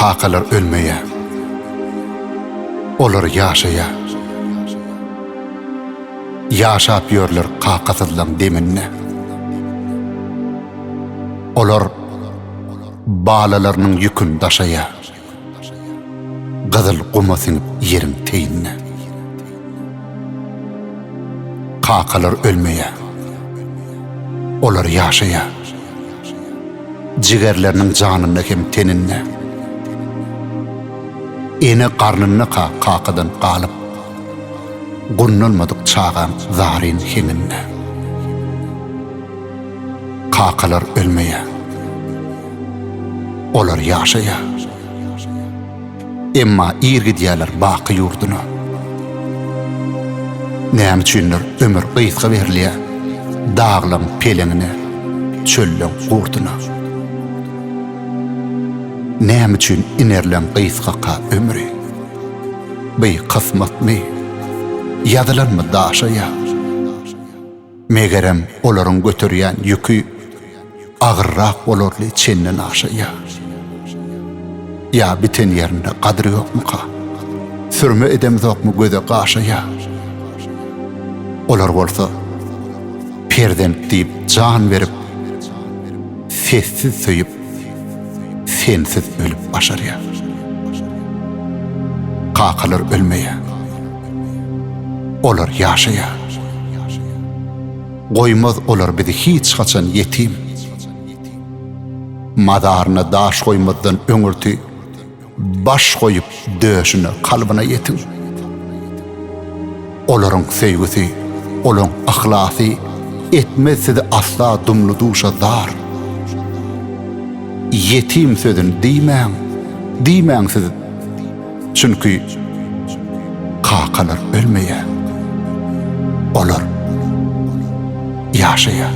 Kakalar ölmeýär. Olar ýaşaýar. Ýaşap ýörler kakasyzlyk deminne. Olar balalarynyň ýükün daşaýar. Gyzyl guma siňip ýeriň teýinne. Kakalar ölmeýär. Olar ýaşaýar. Jigerleriniň janyna hem teninne. Ene karnına kakadan kalıp, gunnulmadık çağan zarin heninne. Kakalar ölmeýär. Olar ýaşaýar. Emma irgidýärler baky ýurduny. Näme üçindir ömür gysga berilýär, dağlaň peleňine, çöllüň gurduny. Näme üçin inerlen gysga ömri? Bey kısmatmy, ýazylanmy daşaýa. Megerem olaryň götürýän ýükü agyrrak bolarly çenden aşaýa. Ya biten ýerinde gadry ýokmuka? Sürme edem zokmu göze gaşaýa? Olar bolsa perden diýip jan berip, sessiz söýüp, sensiz ölüp başarýar. Kakalar ölmeýär. Olar ýaşaýar. Goýmaz olar bizi hiç haçan yetim. Madaryna daş goýmazdan öňürti, baş goýup döşüne kalbyna yetim. Olaryň sevgisi, olaryň ahlasy etmezse de asla dumlu duşa dar. Yetim sözün diýmäň siz. Çünkü kakalar ölmeýär. Olar ýaşaýar.